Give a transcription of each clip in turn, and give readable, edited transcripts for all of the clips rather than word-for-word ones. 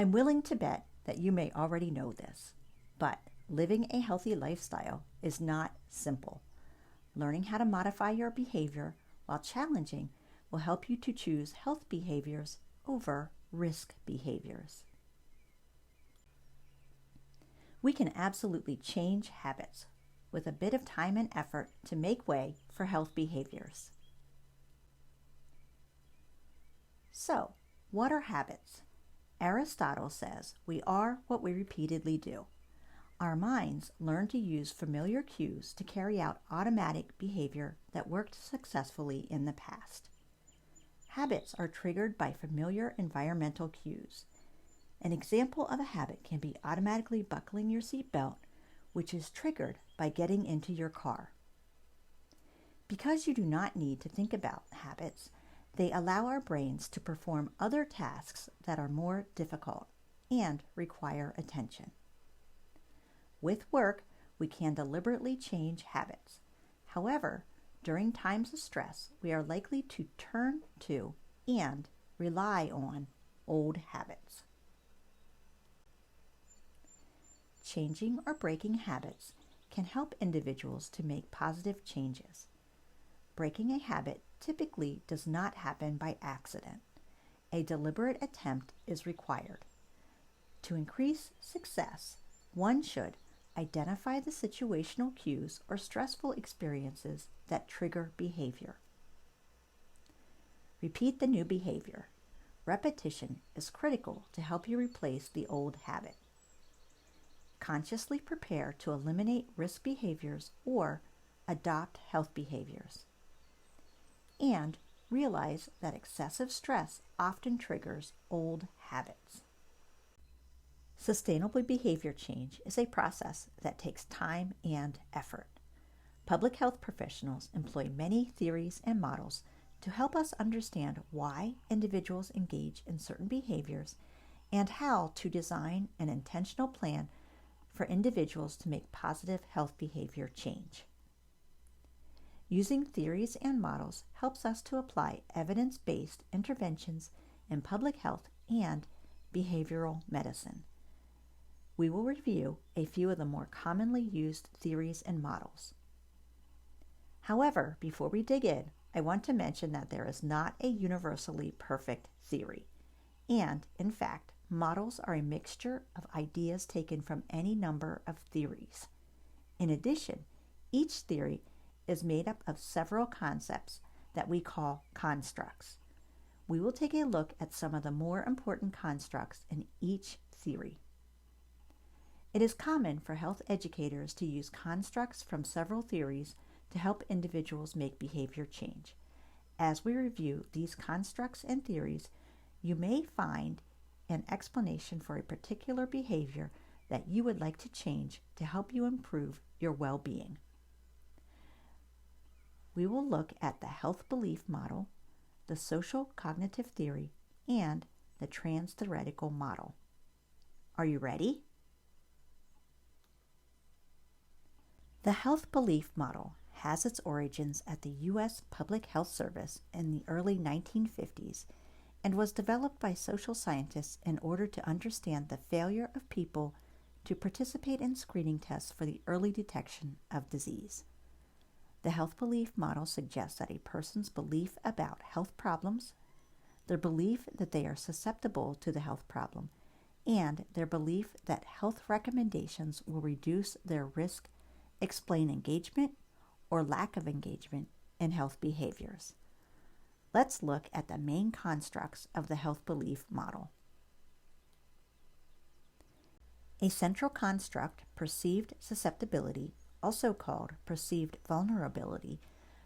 I'm willing to bet that you may already know this, but living a healthy lifestyle is not simple. Learning how to modify your behavior while challenging will help you to choose health behaviors over risk behaviors. We can absolutely change habits with a bit of time and effort to make way for health behaviors. So, what are habits? Aristotle says we are what we repeatedly do. Our minds learn to use familiar cues to carry out automatic behavior that worked successfully in the past. Habits are triggered by familiar environmental cues. An example of a habit can be automatically buckling your seatbelt, which is triggered by getting into your car. Because you do not need to think about habits, they allow our brains to perform other tasks that are more difficult and require attention. With work, we can deliberately change habits. However, during times of stress, we are likely to turn to and rely on old habits. Changing or breaking habits can help individuals to make positive changes. Breaking a habit typically does not happen by accident. A deliberate attempt is required. To increase success, one should identify the situational cues or stressful experiences that trigger behavior. Repeat the new behavior. Repetition is critical to help you replace the old habit. Consciously prepare to eliminate risk behaviors or adopt health behaviors. And realize that excessive stress often triggers old habits. Sustainable behavior change is a process that takes time and effort. Public health professionals employ many theories and models to help us understand why individuals engage in certain behaviors and how to design an intentional plan for individuals to make positive health behavior change. Using theories and models helps us to apply evidence-based interventions in public health and behavioral medicine. We will review a few of the more commonly used theories and models. However, before we dig in, I want to mention that there is not a universally perfect theory. And, in fact, models are a mixture of ideas taken from any number of theories. In addition, each theory is made up of several concepts that we call constructs. We will take a look at some of the more important constructs in each theory. It is common for health educators to use constructs from several theories to help individuals make behavior change. As we review these constructs and theories, you may find an explanation for a particular behavior that you would like to change to help you improve your well-being. We will look at the health belief model, the social cognitive theory, and the trans-theoretical model. Are you ready? The health belief model has its origins at the U.S. Public Health Service in the early 1950s and was developed by social scientists in order to understand the failure of people to participate in screening tests for the early detection of disease. The health belief model suggests that a person's belief about health problems, their belief that they are susceptible to the health problem, and their belief that health recommendations will reduce their risk explain engagement or lack of engagement in health behaviors. Let's look at the main constructs of the health belief model. A central construct, perceived susceptibility, also called perceived vulnerability,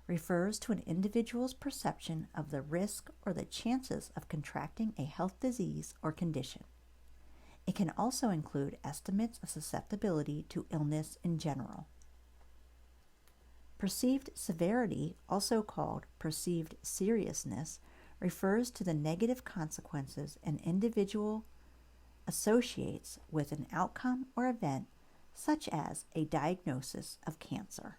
refers to an individual's perception of the risk or the chances of contracting a health disease or condition. It can also include estimates of susceptibility to illness in general. Perceived severity, also called perceived seriousness, refers to the negative consequences an individual associates with an outcome or event, such as a diagnosis of cancer.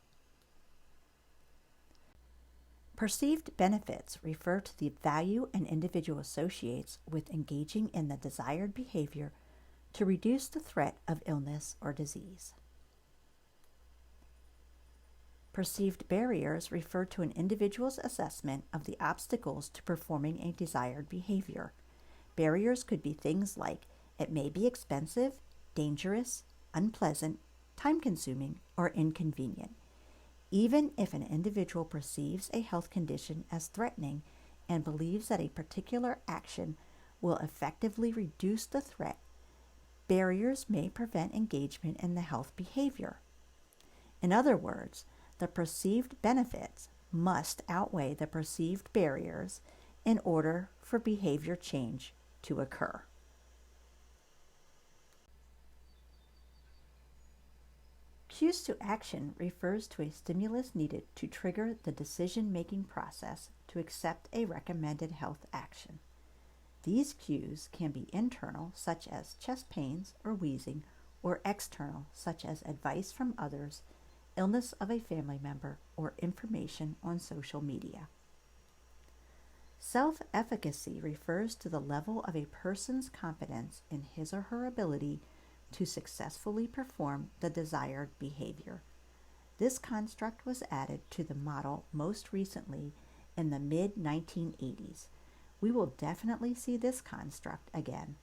Perceived benefits refer to the value an individual associates with engaging in the desired behavior to reduce the threat of illness or disease. Perceived barriers refer to an individual's assessment of the obstacles to performing a desired behavior. Barriers could be things like it may be expensive, dangerous, unpleasant, time-consuming, or inconvenient. Even if an individual perceives a health condition as threatening and believes that a particular action will effectively reduce the threat, barriers may prevent engagement in the health behavior. In other words, the perceived benefits must outweigh the perceived barriers in order for behavior change to occur. Cues to action refers to a stimulus needed to trigger the decision-making process to accept a recommended health action. These cues can be internal, such as chest pains or wheezing, or external, such as advice from others, illness of a family member, or information on social media. Self-efficacy refers to the level of a person's confidence in his or her ability to successfully perform the desired behavior. This construct was added to the model most recently in the mid-1980s. We will definitely see this construct again.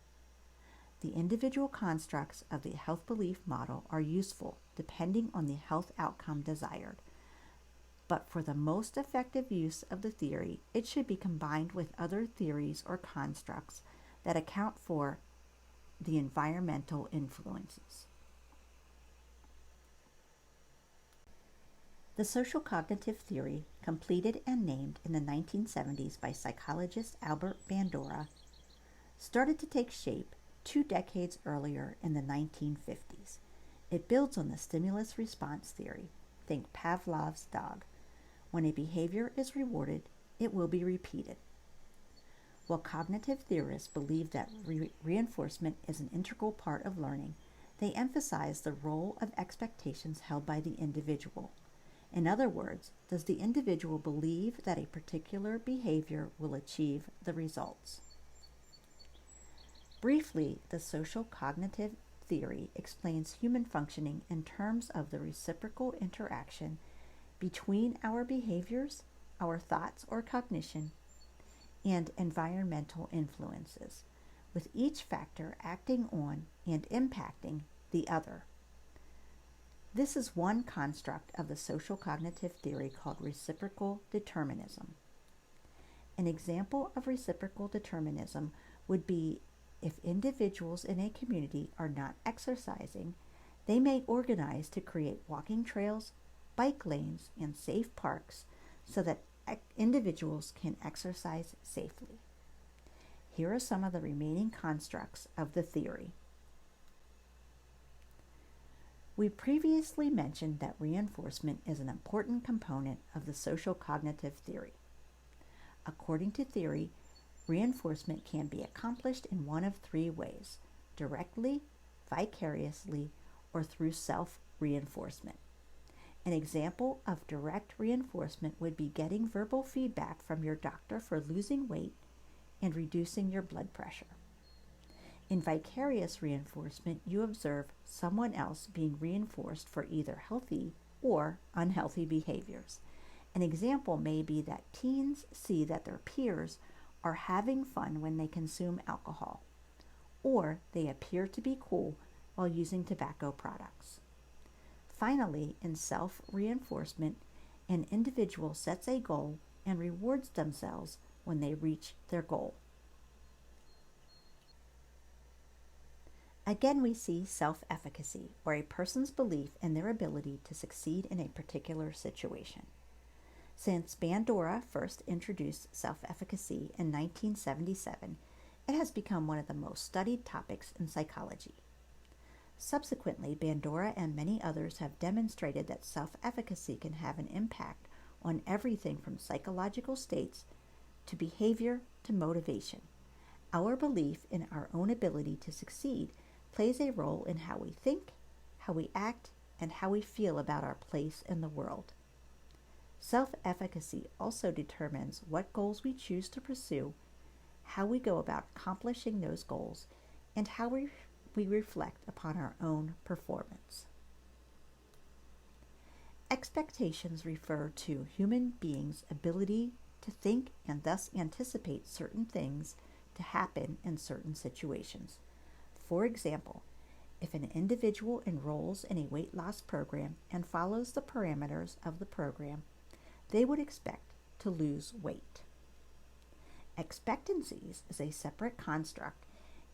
The individual constructs of the health belief model are useful depending on the health outcome desired. But for the most effective use of the theory, it should be combined with other theories or constructs that account for the environmental influences. The social cognitive theory, completed and named in the 1970s by psychologist Albert Bandura, started to take shape 2 decades earlier in the 1950s. It builds on the stimulus response theory. Think Pavlov's dog. When a behavior is rewarded, it will be repeated. While cognitive theorists believe that reinforcement is an integral part of learning, they emphasize the role of expectations held by the individual. In other words, does the individual believe that a particular behavior will achieve the results? Briefly, the social cognitive theory explains human functioning in terms of the reciprocal interaction between our behaviors, our thoughts or cognition, and environmental influences, with each factor acting on and impacting the other. This is one construct of the social cognitive theory called reciprocal determinism. An example of reciprocal determinism would be if individuals in a community are not exercising, they may organize to create walking trails, bike lanes, and safe parks so that individuals can exercise safely. Here are some of the remaining constructs of the theory. We previously mentioned that reinforcement is an important component of the social cognitive theory. According to theory, reinforcement can be accomplished in one of 3 ways: directly, vicariously, or through self-reinforcement. An example of direct reinforcement would be getting verbal feedback from your doctor for losing weight and reducing your blood pressure. In vicarious reinforcement, you observe someone else being reinforced for either healthy or unhealthy behaviors. An example may be that teens see that their peers are having fun when they consume alcohol, or they appear to be cool while using tobacco products. Finally, in self-reinforcement, an individual sets a goal and rewards themselves when they reach their goal. Again, we see self-efficacy, or a person's belief in their ability to succeed in a particular situation. Since Bandura first introduced self-efficacy in 1977, it has become one of the most studied topics in psychology. Subsequently, Bandura and many others have demonstrated that self-efficacy can have an impact on everything from psychological states to behavior to motivation. Our belief in our own ability to succeed plays a role in how we think, how we act, and how we feel about our place in the world. Self-efficacy also determines what goals we choose to pursue, how we go about accomplishing those goals, and how we reflect upon our own performance. Expectations refer to human beings' ability to think and thus anticipate certain things to happen in certain situations. For example, if an individual enrolls in a weight loss program and follows the parameters of the program, they would expect to lose weight. Expectancies is a separate construct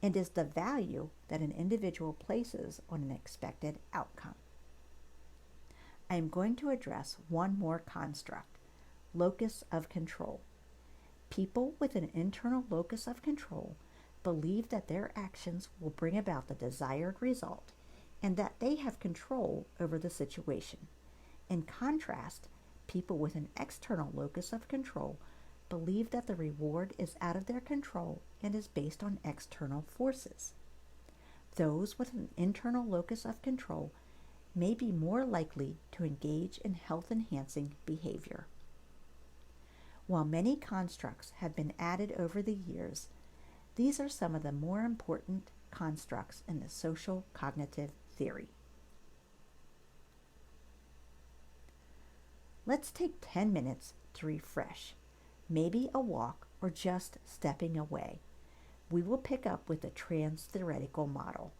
and is the value that an individual places on an expected outcome. I am going to address one more construct, locus of control. People with an internal locus of control believe that their actions will bring about the desired result and that they have control over the situation. In contrast, people with an external locus of control believe that the reward is out of their control and is based on external forces. Those with an internal locus of control may be more likely to engage in health-enhancing behavior. While many constructs have been added over the years, these are some of the more important constructs in the social cognitive theory. Let's take 10 minutes to refresh, maybe a walk or just stepping away. We will pick up with the trans-theoretical model.